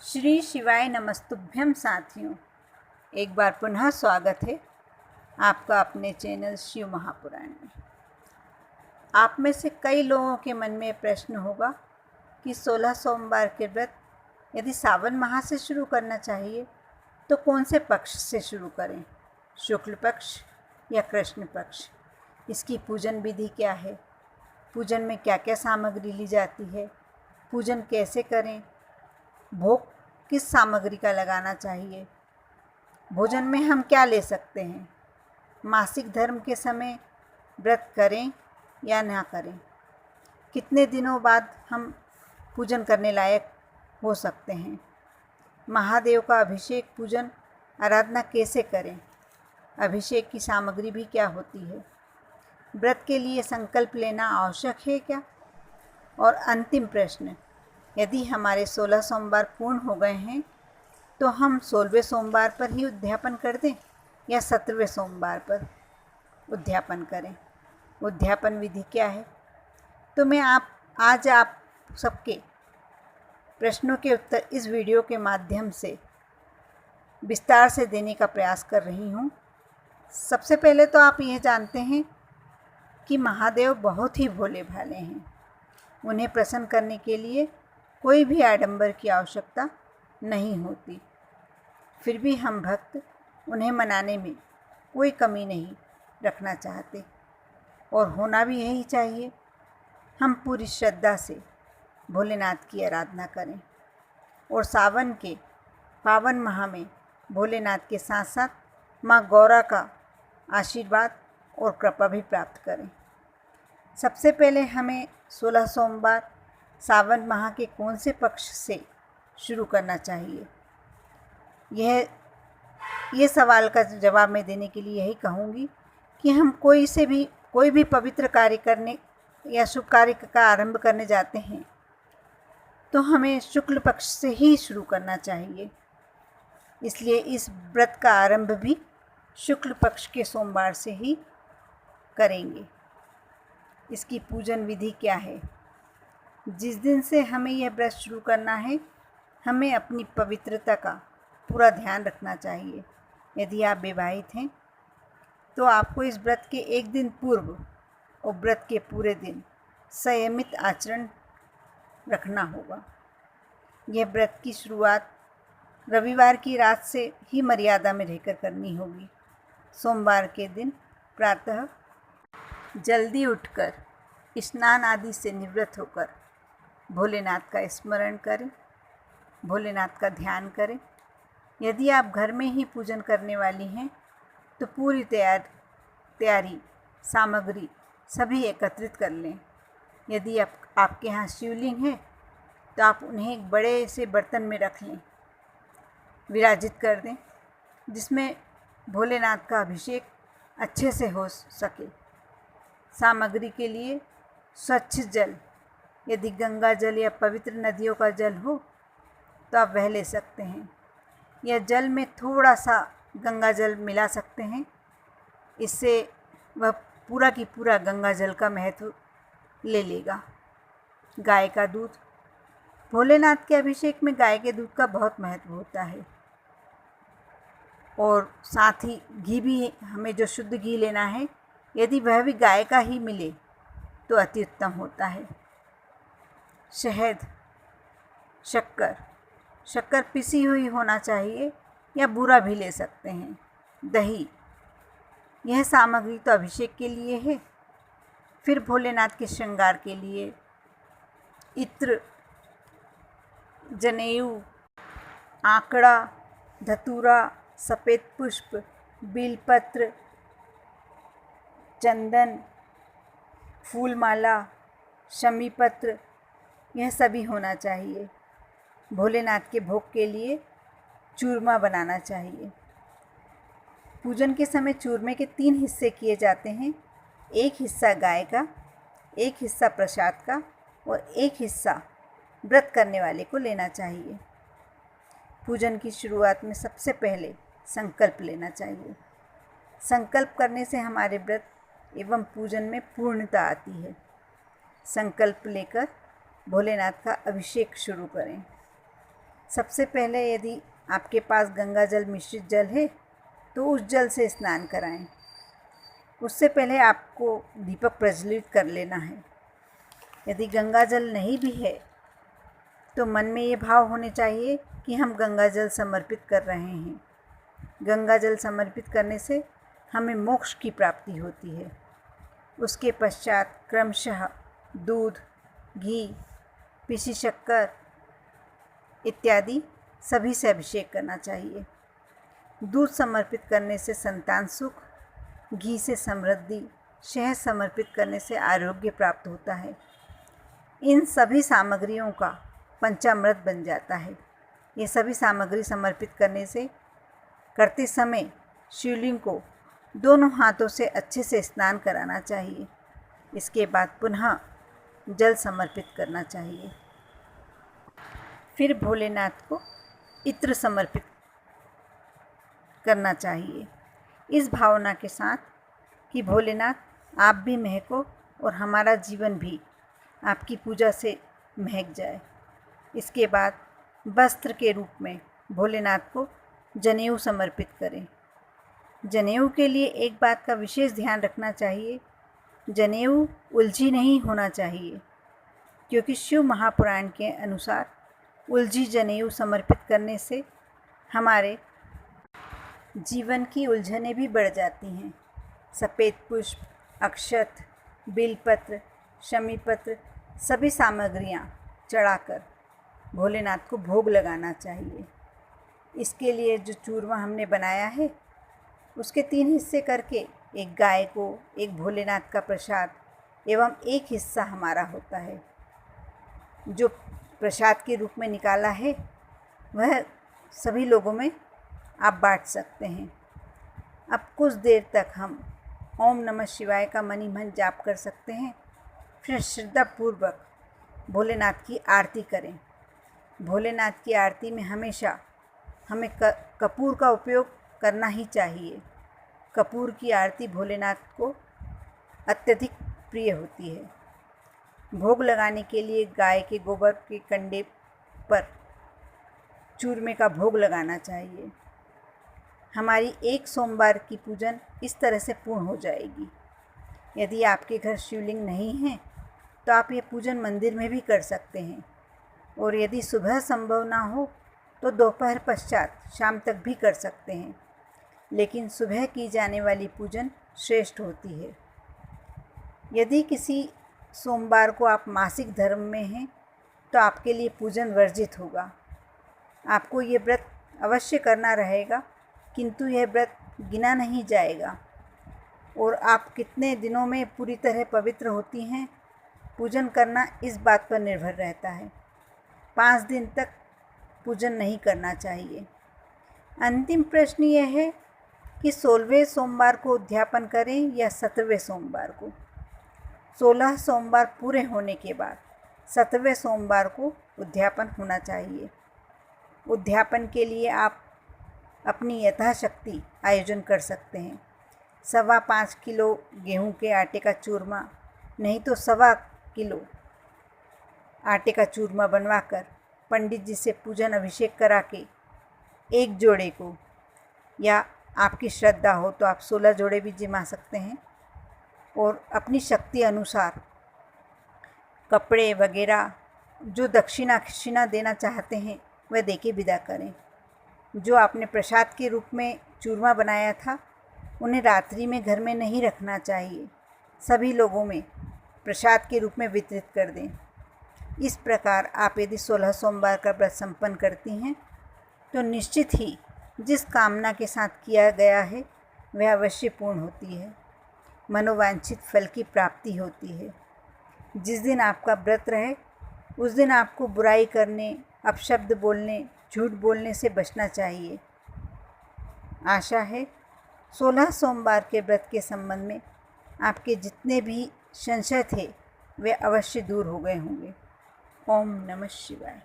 श्री शिवाय नमस्तुभ्यम साथियों, एक बार पुनः स्वागत है आपका अपने चैनल शिव महापुराण में। आप में से कई लोगों के मन में प्रश्न होगा कि 16 सोमवार के व्रत यदि सावन माह से शुरू करना चाहिए तो कौन से पक्ष से शुरू करें, शुक्ल पक्ष या कृष्ण पक्ष? इसकी पूजन विधि क्या है, पूजन में क्या क्या सामग्री ली जाती है, पूजन कैसे करें, भोग किस सामग्री का लगाना चाहिए, भोजन में हम क्या ले सकते हैं, मासिक धर्म के समय व्रत करें या ना करें, कितने दिनों बाद हम पूजन करने लायक हो सकते हैं, महादेव का अभिषेक पूजन आराधना कैसे करें, अभिषेक की सामग्री भी क्या होती है, व्रत के लिए संकल्प लेना आवश्यक है क्या? और अंतिम प्रश्न, यदि हमारे 16 सोमवार पूर्ण हो गए हैं तो हम 16वें सोमवार पर ही उद्यापन कर दें या 17वें सोमवार पर उद्यापन करें? उद्यापन विधि क्या है? तो मैं आज आप सबके प्रश्नों के उत्तर इस वीडियो के माध्यम से विस्तार से देने का प्रयास कर रही हूँ। सबसे पहले तो आप यह जानते हैं कि महादेव बहुत ही भोले भाले हैं। उन्हें प्रसन्न करने के लिए कोई भी आडंबर की आवश्यकता नहीं होती। फिर भी हम भक्त उन्हें मनाने में कोई कमी नहीं रखना चाहते और होना भी यही चाहिए। हम पूरी श्रद्धा से भोलेनाथ की आराधना करें और सावन के पावन माह में भोलेनाथ के साथ साथ माँ गौरा का आशीर्वाद और कृपा भी प्राप्त करें। सबसे पहले हमें 16 सोमवार सावन माह के कौन से पक्ष से शुरू करना चाहिए, यह सवाल का जवाब मैं देने के लिए यही कहूँगी कि हम कोई भी पवित्र कार्य करने या शुभ कार्य का आरंभ करने जाते हैं तो हमें शुक्ल पक्ष से ही शुरू करना चाहिए। इसलिए इस व्रत का आरंभ भी शुक्ल पक्ष के सोमवार से ही करेंगे। इसकी पूजन विधि क्या है? जिस दिन से हमें यह व्रत शुरू करना है हमें अपनी पवित्रता का पूरा ध्यान रखना चाहिए। यदि आप विवाहित हैं तो आपको इस व्रत के एक दिन पूर्व और व्रत के पूरे दिन संयमित आचरण रखना होगा। यह व्रत की शुरुआत रविवार की रात से ही मर्यादा में रहकर करनी होगी। सोमवार के दिन प्रातः जल्दी उठकर स्नान आदि से निवृत्त होकर भोलेनाथ का स्मरण करें, भोलेनाथ का ध्यान करें। यदि आप घर में ही पूजन करने वाली हैं तो पूरी तैयारी सामग्री सभी एकत्रित कर लें। यदि आपके यहाँ शिवलिंग है तो आप उन्हें एक बड़े से बर्तन में रख लें, विराजित कर दें, जिसमें भोलेनाथ का अभिषेक अच्छे से हो सके। सामग्री के लिए स्वच्छ जल, यदि गंगा जल या पवित्र नदियों का जल हो तो आप वह ले सकते हैं, या जल में थोड़ा सा गंगा जल मिला सकते हैं। इससे वह पूरा की पूरा गंगा जल का महत्व ले लेगा। गाय का दूध, भोलेनाथ के अभिषेक में गाय के दूध का बहुत महत्व होता है और साथ ही घी भी हमें जो शुद्ध घी लेना है, यदि वह भी गाय का ही मिले तो अति उत्तम होता है। शहद, शक्कर पिसी हुई होना चाहिए या बूरा भी ले सकते हैं। दही, यह सामग्री तो अभिषेक के लिए है। फिर भोलेनाथ के श्रृंगार के लिए इत्र, जनेऊ, आंकड़ा, धतूरा, सफ़ेद पुष्प, बेलपत्र, चंदन, फूलमाला, शमी पत्र, यह सभी होना चाहिए। भोलेनाथ के भोग के लिए चूरमा बनाना चाहिए। पूजन के समय चूरमे के 3 हिस्से किए जाते हैं। एक हिस्सा गाय का, एक हिस्सा प्रसाद का और एक हिस्सा व्रत करने वाले को लेना चाहिए। पूजन की शुरुआत में सबसे पहले संकल्प लेना चाहिए। संकल्प करने से हमारे व्रत एवं पूजन में पूर्णता आती है। संकल्प लेकर भोलेनाथ का अभिषेक शुरू करें। सबसे पहले यदि आपके पास गंगा जल मिश्रित जल है तो उस जल से स्नान कराएं। उससे पहले आपको दीपक प्रज्वलित कर लेना है। यदि गंगा जल नहीं भी है तो मन में ये भाव होने चाहिए कि हम गंगा जल समर्पित कर रहे हैं। गंगा जल समर्पित करने से हमें मोक्ष की प्राप्ति होती है। उसके पश्चात क्रमशः दूध, घी, पिसी शक्कर इत्यादि सभी से अभिषेक करना चाहिए। दूध समर्पित करने से संतान सुख, घी से समृद्धि, शहद समर्पित करने से आरोग्य प्राप्त होता है। इन सभी सामग्रियों का पंचामृत बन जाता है। ये सभी सामग्री समर्पित करते समय शिवलिंग को दोनों हाथों से अच्छे से स्नान कराना चाहिए। इसके बाद पुनः जल समर्पित करना चाहिए। फिर भोलेनाथ को इत्र समर्पित करना चाहिए इस भावना के साथ कि भोलेनाथ आप भी महको और हमारा जीवन भी आपकी पूजा से महक जाए। इसके बाद वस्त्र के रूप में भोलेनाथ को जनेऊ समर्पित करें। जनेऊ के लिए एक बात का विशेष ध्यान रखना चाहिए, जनेऊ उलझी नहीं होना चाहिए, क्योंकि शिव महापुराण के अनुसार उलझी जनेऊ समर्पित करने से हमारे जीवन की उलझनें भी बढ़ जाती हैं। सफ़ेद पुष्प, अक्षत, बेलपत्र, शमीपत्र सभी सामग्रियाँ चढ़ाकर भोलेनाथ को भोग लगाना चाहिए। इसके लिए जो चूरमा हमने बनाया है उसके 3 हिस्से करके एक गाय को, एक भोलेनाथ का प्रसाद एवं एक हिस्सा हमारा होता है। जो प्रसाद के रूप में निकाला है वह सभी लोगों में आप बांट सकते हैं। अब कुछ देर तक हम ओम नमः शिवाय का मनि मन जाप कर सकते हैं। फिर श्रद्धापूर्वक भोलेनाथ की आरती करें। भोलेनाथ की आरती में हमेशा हमें कपूर का उपयोग करना ही चाहिए। कपूर की आरती भोलेनाथ को अत्यधिक प्रिय होती है। भोग लगाने के लिए गाय के गोबर के कंडे पर चूरमे का भोग लगाना चाहिए। हमारी एक सोमवार की पूजन इस तरह से पूर्ण हो जाएगी। यदि आपके घर शिवलिंग नहीं है तो आप ये पूजन मंदिर में भी कर सकते हैं, और यदि सुबह संभव ना हो तो दोपहर पश्चात शाम तक भी कर सकते हैं, लेकिन सुबह की जाने वाली पूजन श्रेष्ठ होती है। यदि किसी सोमवार को आप मासिक धर्म में हैं तो आपके लिए पूजन वर्जित होगा। आपको ये व्रत अवश्य करना रहेगा, किंतु यह व्रत गिना नहीं जाएगा, और आप कितने दिनों में पूरी तरह पवित्र होती हैं पूजन करना इस बात पर निर्भर रहता है। 5 दिन तक पूजन नहीं करना चाहिए। अंतिम प्रश्न यह है कि 16वें सोमवार को उद्यापन करें या 17वें सोमवार को। 16 सोमवार पूरे होने के बाद 17वें सोमवार को उद्यापन होना चाहिए। उद्यापन के लिए आप अपनी यथाशक्ति आयोजन कर सकते हैं। 5.25 किलो गेहूं के आटे का चूरमा, नहीं तो 1.25 किलो आटे का चूरमा बनवाकर पंडित जी से पूजन अभिषेक करा के एक जोड़े को, या आपकी श्रद्धा हो तो आप 16 जोड़े भी जिमा सकते हैं, और अपनी शक्ति अनुसार कपड़े वगैरह जो दक्षिणा देना चाहते हैं वह देके विदा करें। जो आपने प्रसाद के रूप में चूरमा बनाया था उन्हें रात्रि में घर में नहीं रखना चाहिए, सभी लोगों में प्रसाद के रूप में वितरित कर दें। इस प्रकार आप यदि 16 सोमवार का व्रत संपन्न करती हैं तो निश्चित ही जिस कामना के साथ किया गया है वह अवश्य पूर्ण होती है। मनोवांछित फल की प्राप्ति होती है। जिस दिन आपका व्रत रहे उस दिन आपको बुराई करने, अपशब्द बोलने, झूठ बोलने से बचना चाहिए। आशा है 16 सोमवार के व्रत के संबंध में आपके जितने भी संशय थे वे अवश्य दूर हो गए होंगे। ओम नमः शिवाय।